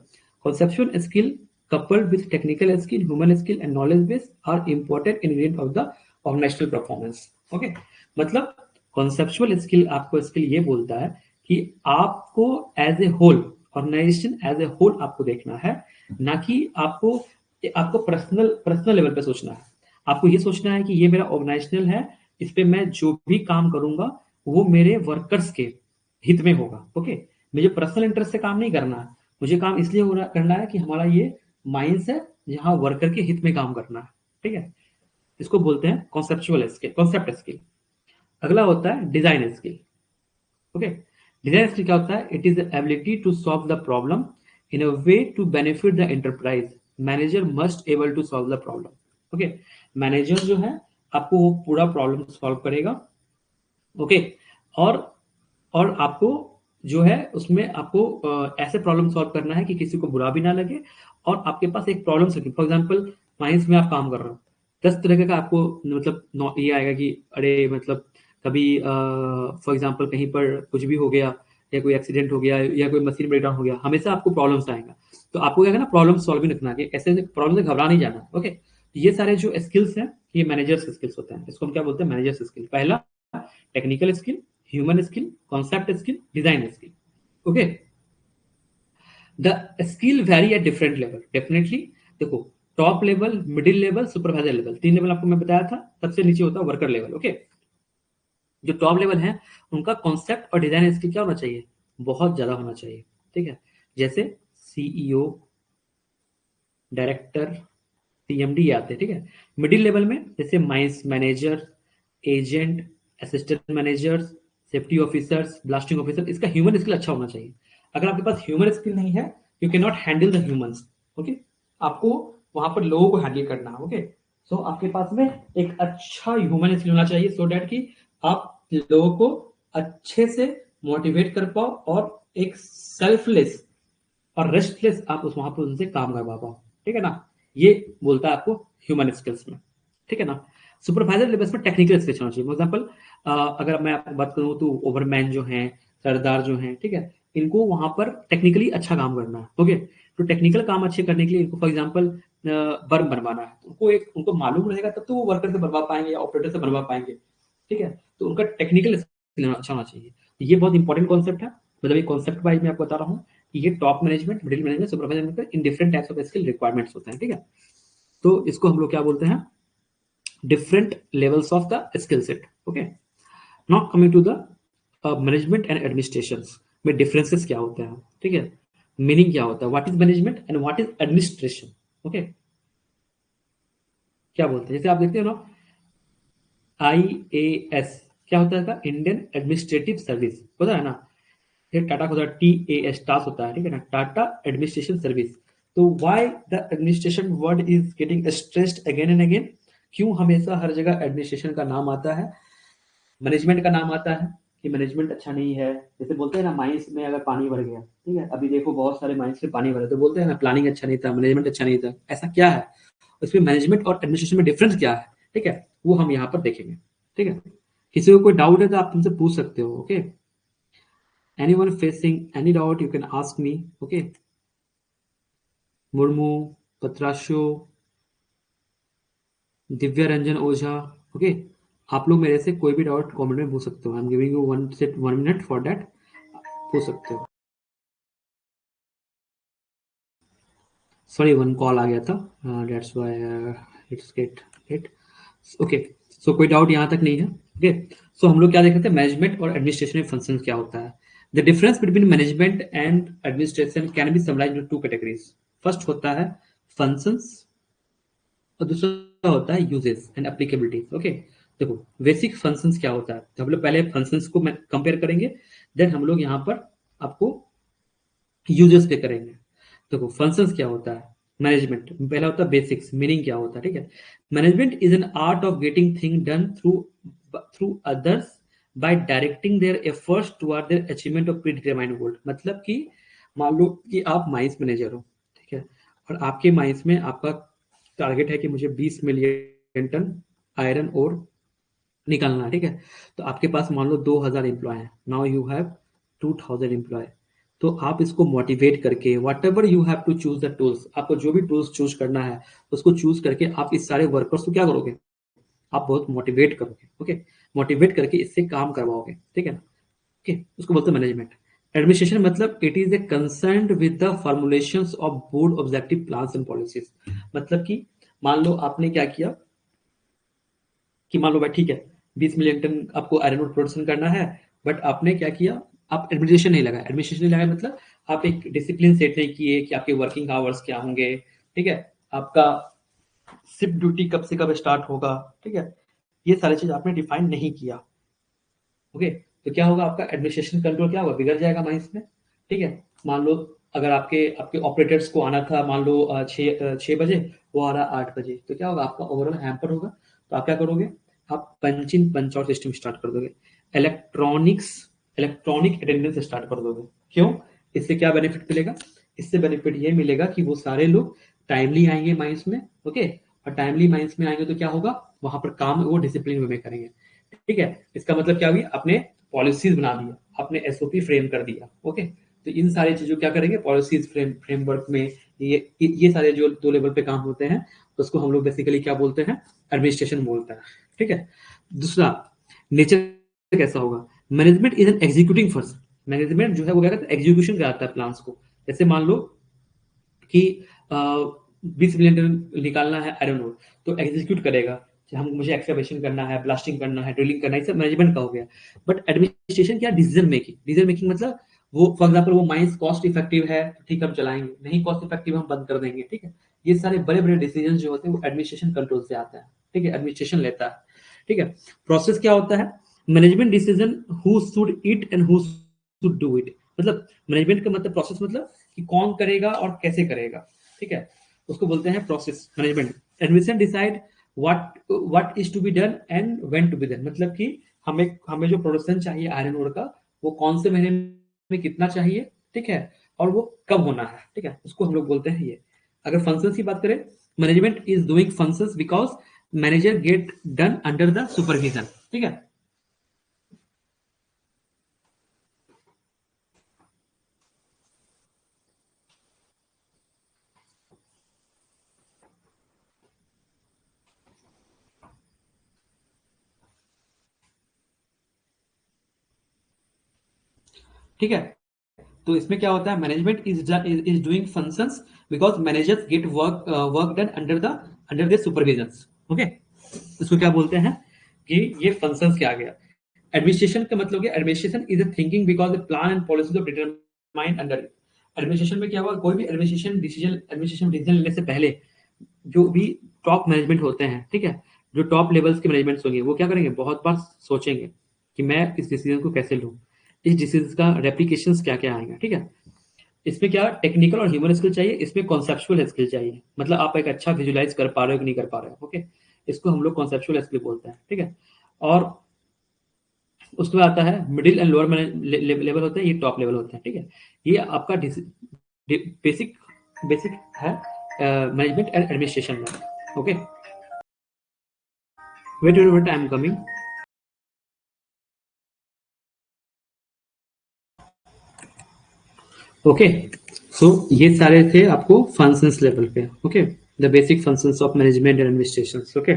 Conceptual skill coupled with technical skill, human skill, and knowledge base are important ingredient of the organizational performance. Okay, मतलब conceptual skill आपको skill ये बोलता है कि आपको as a whole organization as a whole आपको देखना है, ना कि आपको आपको पर्सनल पर्सनल लेवल पे सोचना है। आपको ये सोचना है कि ये मेरा ऑर्गेनाइजेशनल है, इस पे मैं जो भी काम करूंगा वो मेरे वर्कर्स के हित में होगा। ओके, मुझे पर्सनल इंटरेस्ट से काम नहीं करना है, मुझे काम इसलिए करना है कि हमारा ये माइंड्स है जहां वर्कर के हित में काम करना है। ठीक है, इसको बोलते हैं कॉन्सेप्चुअल स्किल, कॉन्सेप्ट स्किल। अगला होता है design skill. Okay, design skill क्या होता है? It is the ability to solve the problem in a way to benefit the enterprise. Manager must able to solve the problem. Okay, manager जो है आपको वो पूरा प्रॉब्लम सॉल्व करेगा। Okay, और और आपको जो है उसमें आपको ऐसे प्रॉब्लम सॉल्व करना है कि किसी को बुरा भी ना लगे, और आपके पास एक problem solving, for example mines में आप काम कर रहे हो, 10 तरह का आपको मतलब ये आएगा कि अरे मतलब कभी फॉर एग्जांपल कहीं पर कुछ भी हो गया, या कोई एक्सीडेंट हो गया, या कोई मशीन ब्रेकडाउन हो गया, हमेशा आपको प्रॉब्लम्स आएगा। तो आपको क्या करना, प्रॉब्लम सॉल्विंग रखना कि ऐसे प्रॉब्लम से घबरा नहीं जाना। ओके, तो ये सारे जो स्किल्स हैं ये मैनेजर्स स्किल्स होते हैं, इसको हम क्या बोलते हैं, मैनेजर्स स्किल। पहला technical skill, human skill, concept skill, design skill. Okay, the skill very at different level definitely. देखो, top level, middle level, supervisor level, 3 level आपको मैं बताया था। सबसे नीचे होता है वर्कर लेवल। ओके, जो टॉप लेवल है उनका कॉन्सेप्ट और डिजाइन स्किल क्या होना चाहिए, बहुत ज्यादा होना चाहिए। ठीक है, जैसे सीईओ, डायरेक्टर, टीएमडी आते हैं। ठीक है, मिडिल लेवल में जैसे mines manager, agent, assistant managers, safety officers, blasting officer, इसका ह्यूमन स्किल अच्छा होना चाहिए। अगर आपके पास ह्यूमन स्किल नहीं है, you can not handle the humans. Okay, आपको वहां पर लोगों को हैंडल करना है। ओके, सो आपके पास में एक अच्छा ह्यूमन स्किल होना चाहिए, सो डैट कि आप लोगों को अच्छे से मोटिवेट कर पाओ, और एक सेल्फलेस और रेस्टलेस आप उस वहां पर उनसे काम करवा पाओ। ठीक है ना, ये बोलता है आपको ह्यूमन स्किल्स में। ठीक है ना, सुपरवाइजर लेवल्स में टेक्निकल स्किल्स होना चाहिए। फॉर एग्जाम्पल अगर मैं आपको बात करूं तो ओवरमैन जो हैं, सरदार जो हैं, ठीक है, इनको वहां पर टेक्निकली अच्छा काम करना है। ओके, तो टेक्निकल काम अच्छे करने के लिए इनको फॉर एग्जाम्पल बर्म बनवाना है, तो उनको मालूम रहेगा तब तो वो वर्कर से बनवा पाएंगे या ऑपरेटर से बनवा पाएंगे। ठीक है, तो उनका टेक्निकल स्किल अच्छा होना चाहिए। ये बहुत इंपॉर्टेंट कॉन्सेप्ट है, मतलब ये कॉन्सेप्ट वाइज मैं आपको बता रहा हूँ कि ये top management, middle management, supervisor in different types of skill requirements होते हैं। ठीक है, तो इसको हम लोग क्या बोलते हैं, different levels of the skill set. Okay, now coming to the management and administrations में differences क्या होते हैं। ठीक है, मीनिंग क्या होता है, what is management and what is administration। Okay, क्या बोलते हैं, जैसे आप देखते हो ना, IAS क्या होता है, इसका इंडियन एडमिनिस्ट्रेटिव सर्विस होता है ना, फिर टाटा का होता है TAS, टास होता है। ठीक है ना, टाटा एडमिनिस्ट्रेशन सर्विस। तो why the administration word is getting stressed again and again, क्यों हमेशा हर जगह एडमिनिस्ट्रेशन का नाम आता है, मैनेजमेंट का नाम आता है कि मैनेजमेंट अच्छा नहीं है। जैसे बोलते हैं ना, माइंस में अगर पानी भर गया, ठीक है, अभी देखो बहुत सारे माइंस में पानी भरा, तो बोलते हैं ना प्लानिंग अच्छा नहीं था, मैनेजमेंट अच्छा नहीं था। ऐसा क्या है, उसमें मैनेजमेंट और एडमिनिस्ट्रेशन में डिफरेंस क्या है, ठीक है, वो हम यहाँ पर देखेंगे। ठीक है, किसी को कोई डाउट है तो आप तुमसे पूछ सकते हो। Okay, anyone facing any doubt you can ask me। okay, Murmu, Patrashu, Divya Ranjan Ojha. Okay, आप लोग मेरे से कोई भी डाउट कमेंट में पूछ सकते हो। I am giving you 1 minute for that, पूछ सकते हो। सॉरी, वन कॉल आ गया था, that's why it's get hit. Okay, so कोई डाउट यहाँ तक नहीं है। ओके, सो हम लोग क्या देख रहे थे, मैनेजमेंट और एडमिनिस्ट्रेशन फंक्शन क्या होता है। The difference between management and administration can be summarised in 2 categories. First होता है फंक्शंस, और दूसरा होता है यूजेस एंड एप्लीकेबिलिटी। ओके, देखो बेसिक फंक्शंस क्या होता है, तो हम लोग पहले फंक्शंस को कंपेयर करेंगे, देन हम लोग यहाँ पर आपको यूजर्स पे करेंगे। देखो फंक्शंस क्या होता है, मैनेजमेंट पहला होता है बेसिक्स, मीनिंग क्या होता है। ठीक है, management is an art of getting thing done through through others by directing their efforts toward their achievement of pre determined goal. मतलब कि मान लो कि आप माइंस मैनेजर हो, ठीक है, और आपके माइंस में आपका टारगेट है कि मुझे 20 मिलियन टन आयरन और निकालना है, ठीक है। तो आपके पास मान लो 2000 एम्प्लॉय हैं, नाउ यू हैव 2000 एम्प्लॉय। तो आप इसको मोटिवेट करके whatever you have to choose the tools, आपको जो भी टूल्स चूज करना है उसको चूज करके आप इस सारे वर्कर्स को क्या करोगे, आप बहुत मोटिवेट करोगे, ओके। मोटिवेट करके इससे काम करवाओगे, ठीक है ना। ओके, उसको बोलते हैं मैनेजमेंट। एडमिनिस्ट्रेशन मतलब it is a concern with the formulations of board objective plans and policies. मतलब कि मान लो आपने क्या किया कि मान लो भाई ठीक है 20 मिलियन टन आपको आयरन ओर प्रोडक्शन करना है, बट आपने क्या किया, आप एडमिनिस्ट्रेशन नहीं लगाया। एडमिनिस्ट्रेशन नहीं लगाया मतलब आप एक डिसिप्लिन सेट नहीं किए कि आपके वर्किंग आवर्स क्या होंगे, ठीक है, आपका शिफ्ट ड्यूटी कब से कब स्टार्ट होगा, ठीक है, ये सारी चीज आपने डिफाइन नहीं किया। ओके, तो क्या होगा, आपका एडमिनिस्ट्रेशन कंट्रोल क्या होगा, बिगड़ जाएगा माइंस में, ठीक है। मान लो अगर आपके आपके ऑपरेटर्स को आना था मान लो 6 बजे, वो आ रहा 8 बजे, तो क्या होगा, आपका ओवरऑल हैम्पर होगा। तो आप क्या करोगे, आप पंच इन पंच आउट सिस्टम स्टार्ट कर दोगे, इलेक्ट्रॉनिक्स इलेक्ट्रॉनिक अटेंडेंस स्टार्ट कर दोगे। क्यों, इससे क्या बेनिफिट मिलेगा, इससे बेनिफिट ये मिलेगा कि वो सारे लोग टाइमली आएंगे माइंस में, ओके। और टाइमली माइंस में आएंगे तो क्या होगा, वहां पर काम वो डिसिप्लिन वे में करेंगे, ठीक है। इसका मतलब क्या हुई, आपने पॉलिसीज बना दिया, आपने एसओपी फ्रेम कर दिया, ओके। तो इन सारी चीजों क्या करेंगे, पॉलिसीज फ्रेमवर्क में ये सारे जो 2 लेवल पे काम होते हैं, उसको हम लोग बेसिकली क्या बोलते हैं, एडमिनिस्ट्रेशन बोलते हैं, ठीक है। दूसरा, नेचर कैसा होगा, management is N executing force. Management जो है वो क्या करता है, एग्जीक्यूशन कराता है प्लान्स को। जैसे मान लो कि 20 मिलियन टन निकालना है आयरन ओर, तो एग्जीक्यूट करेगा कि हम मुझे एक्सकवेशन करना है, ब्लास्टिंग करना है, ड्रिलिंग करना है, सब मैनेजमेंट का हो गया। बट एडमिनिस्ट्रेशन क्या, डिसीजन मेकिंग मतलब वो फॉर एग्जाम्पल वो माइंस कॉस्ट इफेक्टिव है तो ठीक है हम चलाएंगे, नहीं कॉस्ट इफेक्टिव हम बंद कर देंगे, ठीक है। ये सारे बड़े बड़े डिसीजन जो होते हैं वो एडमिनिस्ट्रेशन कंट्रोल से आते हैं, ठीक है, एडमिनिस्ट्रेशन लेता है, ठीक है। प्रोसेस क्या होता है, management decision who should it and who should do it. मतलब मैनेजमेंट का मतलब प्रोसेस मतलब कि कौन करेगा और कैसे करेगा, ठीक है, उसको बोलते हैं process management. Admission decide what what is to be done and when to be done. मतलब कि हमें हमें जो प्रोडक्शन चाहिए आयरन ओर का, वो कौन से महीने में कितना चाहिए, ठीक है, और वो कब होना है, ठीक है, उसको हम लोग बोलते हैं ये। अगर फंक्शंस की बात करें, management is doing functions because manager get done under the supervision, ठीक है। ठीक है, तो इसमें क्या होता है, management is doing functions because managers get work done under the supervision, okay. इसको क्या बोलते हैं कि ये फंक्शंस क्या आ गया। एडमिनिस्ट्रेशन का मतलब क्या, administration is a thinking because the plan and policies of determined under. Administration में क्या हुआ, कोई भी एडमिनिस्ट्रेशन डिसीजन लेने से पहले जो भी टॉप मैनेजमेंट होते हैं, ठीक है, जो टॉप लेवल्स के मैनेजमेंट्स होंगे, वो क्या करेंगे, बहुत बार सोचेंगे कि मैं इस डिसीजन को कैसे लूँ, इस डिसीजन का रेप्लीकेशन क्या क्या आएगा, ठीक है। इसमें क्या टेक्निकल और ह्यूमन स्किल चाहिए, इसमें कॉन्सेप्चुअल स्किल चाहिए, मतलब आप एक अच्छा विजुलाइज कर पा रहे हो कि नहीं कर पा रहे हो, ओके। इसको हम लोग कॉन्सेप्चुअल स्किल बोलते हैं, ठीक है। और उसमें आता है मिडिल एंड लोअर लेवल होते हैं, ये टॉप लेवल होते हैं, ठीक है। ये आपका बेसिक बेसिक है मैनेजमेंट एंड एडमिनिस्ट्रेशन में, okay. Wait wait I am coming. Okay, so ये सारे थे आपको फंक्शंस लेवल पे, okay, the basic functions of management and administration, okay.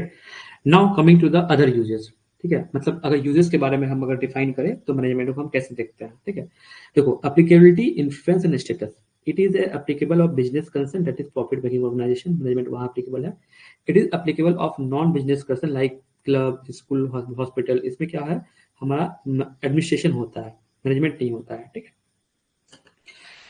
Now coming to the other uses, ठीक है, मतलब अगर यूजेस के बारे में हम अगर डिफाइन करें तो मैनेजमेंट को हम कैसे देखते हैं, ठीक है। देखो, applicability, influence and status. It is applicable of business concern that is profit making organization, management वहां एप्लीकेबल है। It is applicable of non business concern like club, school, hospital, इसमें क्या है, हमारा एडमिनिस्ट्रेशन होता है, मैनेजमेंट नहीं होता है, ठीक है।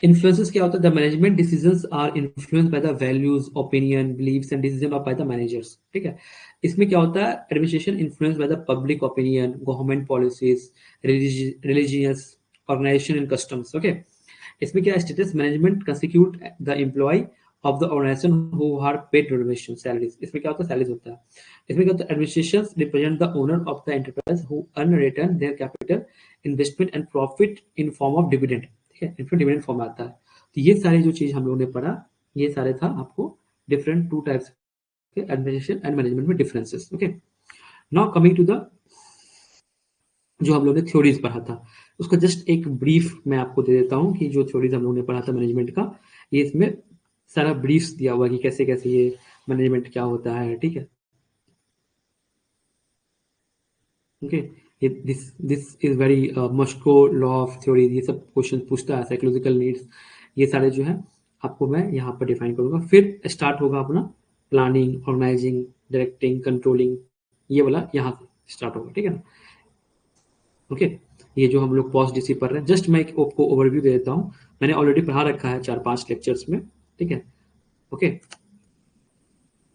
इन्फ्लुएंसेस क्या होता है, the management decisions are influenced by the values, opinion, believes and decision of by the managers, ठीक है। इसमें क्या होता है, administration influenced by the public opinion, government policies, religious organization and customs, okay. इसमें क्या, status management constitute the employ of the organization who are paid donation salaries. इसमें क्या होता है, सैलरीज होता है। इसमें क्या होता है, administration represent the owner of the enterprise who earn return their capital, investment and profit in form of dividend, ठीक है, इनमें डिविडेंड फॉर्म आता है। तो ये सारी जो चीज हम लोगों ने पढ़ा, ये सारे था आपको डिफरेंट टू टाइप्स के एडमिनिस्ट्रेशन एंड मैनेजमेंट में differences, okay. Now coming to the जो हम लोग ने थ्योरीज पढ़ा था, उसका जस्ट एक ब्रीफ मैं आपको दे देता हूँ कि जो थ्योरीज हम लोग ने पढ़ा था मैनेजमेंट का, ये इसमें सारा ब्रीफ्स दिया हुआ है कि कैसे कैसे ये मैनेजमेंट क्या होता है, ठीक है। Okay, this this is very Moscow law of theory, ये सब क्वेश्चन पूछता है, साइकोलॉजिकल नीड्स, ये सारे जो है आपको मैं यहाँ पर डिफाइन करूंगा। फिर स्टार्ट होगा अपना प्लानिंग, ऑर्गेनाइजिंग, डायरेक्टिंग, कंट्रोलिंग, ये वाला यहाँ से स्टार्ट होगा, ठीक है ना। ओके, ये जो हम लोग पॉस्ट डीसी पढ़ रहे हैं, जस्ट मैं आपको ओवरव्यू दे देता हूँ, मैंने ऑलरेडी पढ़ा रखा है 4-5 लेक्चर्स में, ठीक है। Okay,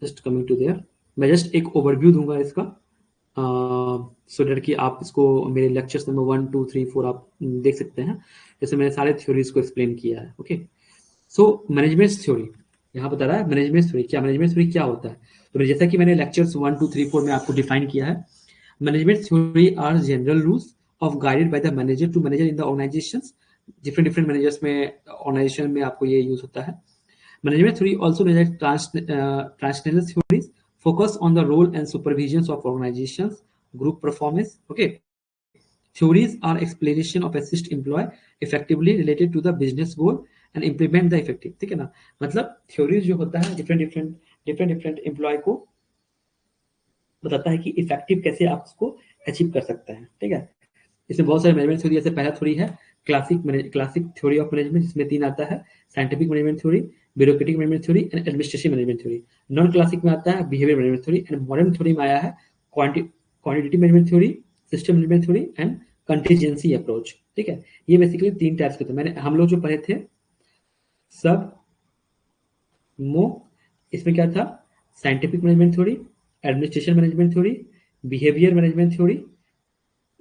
just coming to there, मैं जस्ट एक ओवरव्यू दूंगा इसका, सो डेट कि आप इसको मेरे लेक्चर्स नंबर 1, 2, 3, 4 आप देख सकते हैं, जैसे मैंने सारे थ्योरीज को एक्सप्लेन किया है। ओके, सो मैनेजमेंट थ्योरी यहाँ बता रहा है, मैनेजमेंट थ्योरी क्या, मैनेजमेंट थ्योरी क्या होता है। तो जैसा कि मैंने लेक्चर्स 1, 2, 3, 4 में आपको डिफाइन किया है, management theory are general rules of guided by the manager to manager in the organizations. Different different managers में, ऑर्गेनाइजेशन में आपको ये यूज होता है। Management theory also relates transnational theories, focus on the role and supervisions of organizations, group performance. Okay, theories are explanation of assist employee effectively related to the business goal and implement the effective, ठीक है ना। मतलब theories जो होता है different employ को बताता है कि इफेक्टिव कैसे आप उसको अचीव कर सकते हैं, ठीक है। इसमें बहुत सारे मैनेजमेंट थ्योरी, जैसे पहला थ्योरी है क्लासिक थ्योरी ऑफ मैनेजमेंट, जिसमें 3 आता है, scientific management theory, bureaucratic management theory and administrative management theory. Non classic में आता है behaviour management theory, and modern theory में आया है quantitative management theory, system management theory and contingency approach, ठीक है। ये बेसिकली 3 टाइप्स के थे, मैंने हम लोग जो पढ़े थे सब मो, इसमें क्या था, scientific management theory, administration management theory, behaviour management theory,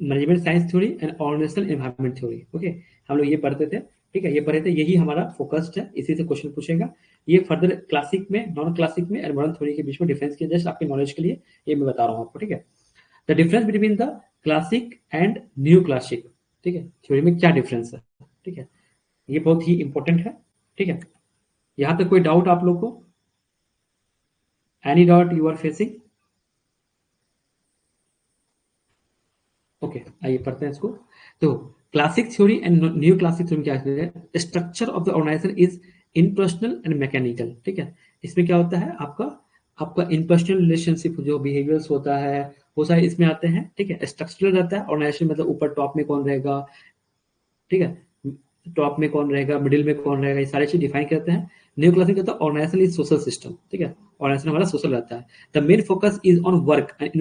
management science theory and organizational environment theory. Okay, हम लोग ये पढ़ते थे, ठीक है, ये पढ़े थे, यही हमारा फोकस्ड है, इसी से क्वेश्चन पूछेगा। ये फर्दर क्लासिक में, नॉन क्लासिक में एंड मॉडर्न थ्योरी के बीच में डिफरेंस किया, जस्ट आपके नॉलेज के लिए ये मैं बता रहा हूँ आपको, ठीक है। The difference between the classic and new classic, ठीक है, थ्योरी में क्या डिफरेंस है, ठीक है, ये बहुत ही इंपॉर्टेंट है, ठीक है। यहाँ तक कोई डाउट आप लोग को, any doubt you are facing? Okay, आइए पढ़ते हैं इसको। तो classic theory and new classic theory क्या है, structure of the organization is impersonal and mechanical, ठीक है। इसमें क्या होता है, आपका आपका इनपर्सनल रिलेशनशिप जो बिहेवियर्स होता है वो सारे इसमें आते हैं, ठीक है। स्ट्रक्चरल रहता है ऑर्गेनाइजेशन, मतलब ऊपर टॉप में कौन रहेगा, ठीक है, टॉप में कौन रहेगा, मिडिल में कौन रहेगा, ये सारी चीज डिफाइन करते हैं। न्यू क्लासिक कहता है ऑर्गेनाइजेशन इज सोशल सिस्टम, ठीक है, ऑर्गेनाइजेशन हमारा सोशल रहता है। The main focus is on work and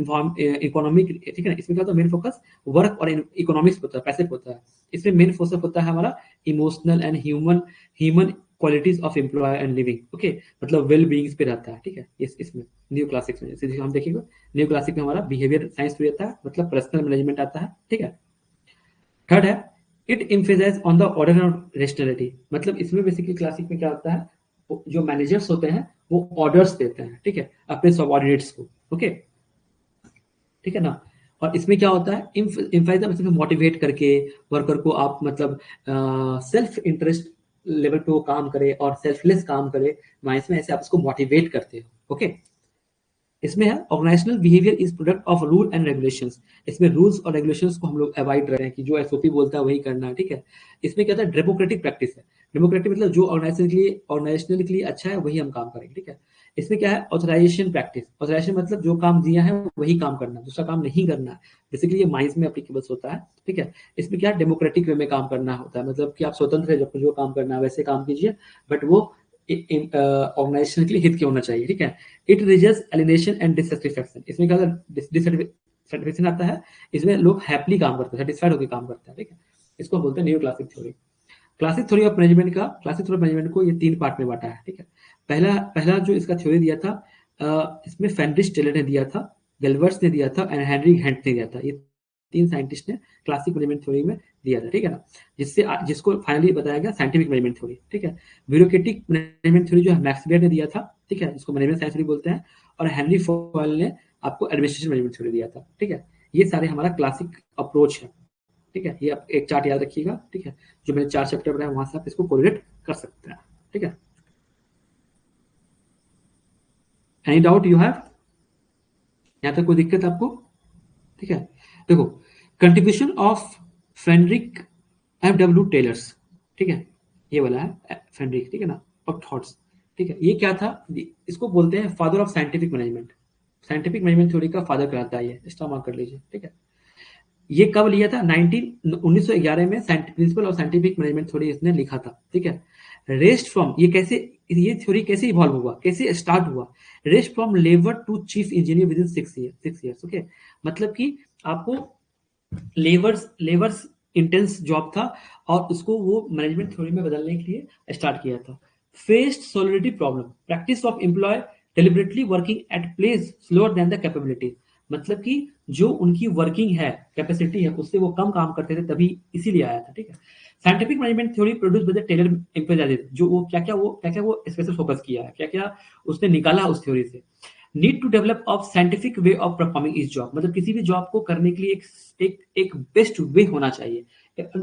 economic, ठीक है ना। इसमें क्या होता है, मेन फोकस वर्क और इकोनॉमिक्स होता है, पैसे पे होता है। इसमें मेन फोकस होता है हमारा emotional and human human qualities of employ and living, okay, मतलब वेल बीइंग्स पे रहता है, ठीक है। इसमें न्यू क्लासिक्स में जैसे हम देखेंगे, न्यू क्लासिक में हमारा बिहेवियर साइंस भी रहता है, मतलब पर्सनल मैनेजमेंट आता है, ठीक है। थर्ड है, it emphasise on the order of rationality, मतलब इसमें बेसिकली क्लासिक में क्या होता है, जो मैनेजर्स होते हैं वो ऑर्डर्स देते हैं, ठीक है, अपने सबऑर्डिनेट्स को, ओके, ठीक है ना। और इसमें क्या होता है, इम्फाइज मतलब मोटिवेट करके वर्कर को आप मतलब सेल्फ इंटरेस्ट लेवल पे वो काम करे और सेल्फलेस काम करे, इसमें ऐसे आप उसको मोटिवेट करते हो, ओके। इसमें है organizational behaviour is product of rule and regulations, इसमें रूल्स और रेगुलेशंस को हम लोग अवॉइड रहे हैं कि जो एसओपी बोलता है वही करना है, ठीक है। इसमें क्या होता है, डेमोक्रेटिक प्रैक्टिस है, डेमोक्रेटिक मतलब जो ऑर्गेनाइजेशन के लिए अच्छा है वही हम काम करेंगे, ठीक है। इसमें क्या है, ऑथराइजेशन प्रैक्टिस, ऑथराइजेशन मतलब जो काम दिया है वही काम करना है, दूसरा काम नहीं करना है, बेसिकली ये माइंस में अप्लीकेबल होता है, ठीक है। इसमें क्या डेमोक्रेटिक वे में काम करना होता है, मतलब कि आप स्वतंत्र है, जो काम करना है वैसे काम कीजिए, बट वो ऑर्गेनाइजेशन के लिए हित के होना चाहिए, ठीक है। It results alienation and dissatisfaction, इसमें क्या डिससेटिस्फैक्शन आता है, इसमें लोग हैप्पीली काम करते हैं, सेटिस्फाइड होकर काम करते हैं, ठीक है। इसको हम बोलते हैं new classic theory. Classic theory of management को ये 3 पार्ट में बांटा है, ठीक है। पहला पहला जो इसका थ्योरी दिया था, इसमें फेनरिच टेलर ने दिया था, गैल्बर्ट्स ने दिया था एंड हेनरी हेंट ने दिया था, ये 3 साइंटिस्ट ने क्लासिक मैनेजमेंट थ्योरी में दिया था, ठीक है ना। जिसको फाइनली बताया गया साइंटिफिक मैनेजमेंट थ्योरी, ठीक है। ब्यूरोक्रेटिक मैनेजमेंट थ्योरी जो है मैक्स वेयर ने दिया था, ठीक है, जिसको मैनेजमेंट साइंस थ्योरी बोलते हैं, और हेनरी फॉयल ने आपको एडमिनिस्ट्रेशन मैनेजमेंट थ्योरी दिया था, ठीक है। ये सारे हमारा क्लासिक अप्रोच है, ठीक है। ये आप एक चार्ट याद रखिएगा, ठीक है, जो मैंने 4 चैप्टर बनाया वहां से आप इसको कोरिलेट कर सकते हैं, ठीक है। एनी डाउट यू हैव, यहाँ तक कोई दिक्कत आपको, ठीक है। देखो, contribution of Frederick F.W. Tailors, ठीक है, ये वाला है फ्रेडरिक, ठीक है ना, ऑफ थॉट्स, ठीक है। ये क्या था, इसको बोलते हैं father of scientific management, scientific management theory का फादर कहलाता है ये, स्टार मार्क कर लीजिए, ठीक है। ये कब लिया था, 1911 में principle of scientific management theory इसने लिखा था, ठीक है। रेस्ट फ्रॉम, ये कैसे, ये थ्योरी कैसे इवॉल्व हुआ, कैसे स्टार्ट हुआ, rest from labour to chief engineer within 6 years, okay. मतलब कि आपको लेवर्स इंटेंस जॉब था और उसको वो मैनेजमेंट थ्योरी में बदलने के लिए स्टार्ट किया था। Faced solidity problem, practice of employ deliberately working at place slower than the capability, मतलब कि जो उनकी वर्किंग है, कैपेसिटी है, उससे वो कम काम करते थे, तभी इसीलिए आया था, ठीक है। Scientific management theory produce by the Taylor emphasise, जो वो क्या क्या वो स्पेशल फोकस किया है, क्या क्या उसने निकाला उस थ्योरी से। Need to develop of scientific way of performing इस जॉब, मतलब किसी भी जॉब को करने के लिए एक बेस्ट वे होना चाहिए,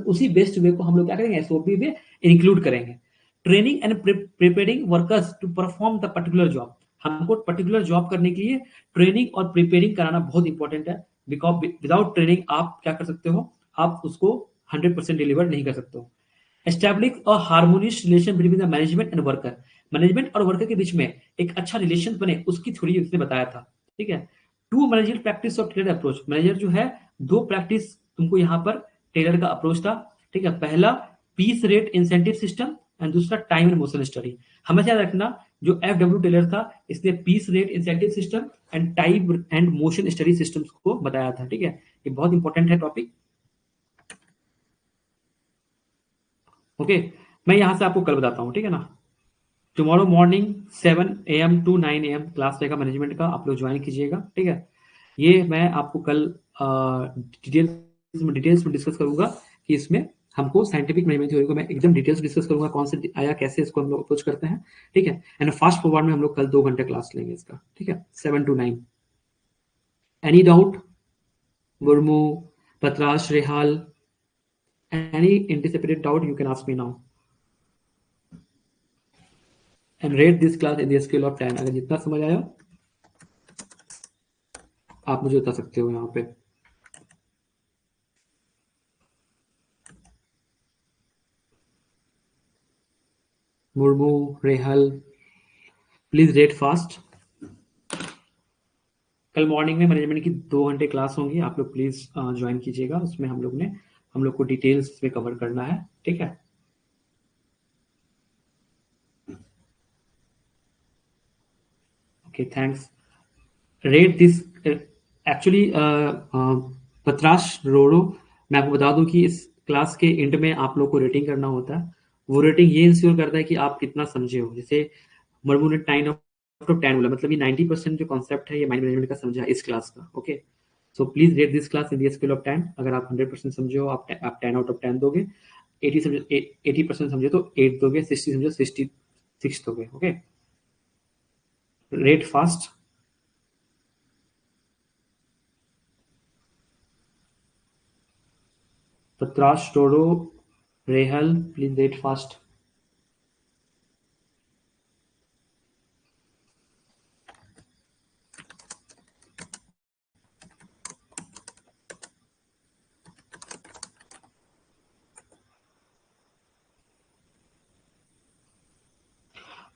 उसी बेस्ट वे को हम लोग क्या करेंगे, एसओपी में इंक्लूड करेंगे। Training and preparing workers to perform the particular job, हमको पर्टिकुलर जॉब करने के लिए ट्रेनिंग और प्रिपेयरिंग कराना बहुत इंपॉर्टेंट है, बिकॉज विदाउट ट्रेनिंग आप क्या कर सकते हो, आप उसको 100% डिलीवर नहीं कर सकते हो। Establish a harmonious relation between the management and worker, management और वर्कर के बीच में एक अच्छा रिलेशन बने, उसकी थ्योरी उसने बताया था, ठीक है। Two manager practice of Taylor approach, manager जो है, दो प्रैक्टिस तुमको यहाँ पर टेलर का अप्रोच था, ठीक है। पहला piece rate incentive system and दूसरा टाइम एंड मोशन स्टडी। हमेशा याद रखना, जो F.W. टेलर था, इसने piece rate incentive system and time and motion study systems को बताया था, ठीक है। ये बहुत इंपॉर्टेंट है टॉपिक, ओके। मैं यहाँ से आपको कल बताता हूँ, ठीक है ना। Tomorrow morning 7 AM to 9 AM class रहेगा मैनेजमेंट का, आप लोग ज्वाइन कीजिएगा, ठीक है। ये मैं आपको कल डिटेल्स में डिस्कस करूंगा कि इसमें हमको साइंटिफिक मैनेजमेंट थ्योरी को मैं एकदम डिटेल्स डिस्कस करूंगा, कौन से आया, कैसे इसको हम लोग अप्रोच करते हैं, ठीक है। एंड फास्ट फॉरवर्ड में हम लोग कल 2 घंटे क्लास लेंगे इसका, ठीक है, 7 to 9। Any doubt, Murmu, Patrash, Rehal, any anticipated doubt you can ask me now and rate this class in the scale of 10। अगर जितना समझ आया आप मुझे बता सकते हो यहाँ पे। Murmu, Rehal, please rate fast. कल मॉर्निंग में मैनेजमेंट की 2 घंटे क्लास होंगी, आप लोग प्लीज ज्वाइन कीजिएगा, उसमें हम लोग को डिटेल्स में कवर करना है, ठीक है। Okay, thanks. Rate this, actually Patrash Rodo, मैं आपको बता दूं कि इस क्लास के एंड में आप लोग को रेटिंग करना होता है। वो रेटिंग ये इंश्योर करता है कि आप कितना समझे हो। जैसे मरमू ने 9/10 बोला, मतलब ये 90% जो कॉन्सेप्ट है ये माइंड मैनेजमेंट का समझा इस क्लास का, okay. So please rate this class in the scale of 10। अगर आप 100% समझे हो, आप 10/10 दोगे। 80% समझे तो 8 दोगे, 60 समझे 66 दोगे, okay. Rate fast. Patrash, Todo, Rehal, please rate fast.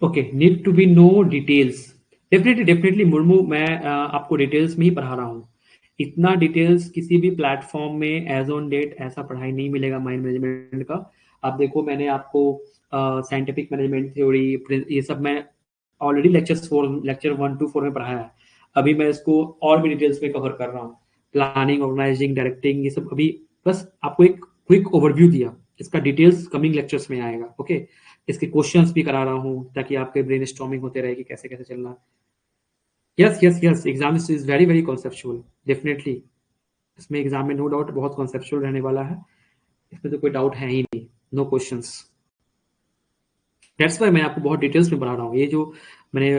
Okay, need to be no details. Definitely Murmu, मैं आपको डिटेल्स में ही पढ़ा रहा हूँ। इतना डिटेल्स किसी भी प्लेटफॉर्म में एज ऑन डेट ऐसा पढ़ाई नहीं मिलेगा माइंड मैनेजमेंट का। आप देखो, मैंने आपको साइंटिफिक मैनेजमेंट थ्योरी, ये सब मैं ऑलरेडी लेक्चर 1 to 4 में पढ़ाया है। अभी मैं इसको और भी डिटेल्स में कवर कर रहा हूँ। प्लानिंग, ऑर्गेनाइजिंग, डायरेक्टिंग, ये सब अभी बस आपको एक क्विक ओवरव्यू दिया। इसका डिटेल्स कमिंग लेक्चर्स में आएगा, ओके। इसके क्वेश्चंस भी करा रहा हूँ ताकि आपके ब्रेन स्टॉर्मिंग होते रहे कि कैसे कैसे चलना है। Yes, exam is very very conceptual, definitely. इसमें एग्जाम में नो डाउट बहुत कॉन्सेप्चुअल रहने वाला है, इसमें तो कोई डाउट है ही नहीं, नो क्वेश्चंस। दैट्स वाई मैं आपको बहुत डिटेल्स में पढ़ा रहा हूँ। ये जो मैंने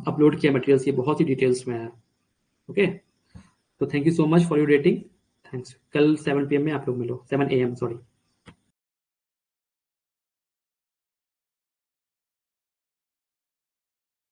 अपलोड किया मटेरियल्स, ये बहुत ही डिटेल्स में है, ओके। तो thank you so much for your rating, thanks. कल 7 PM में आप लोग मिलो, 7 AM, सॉरी।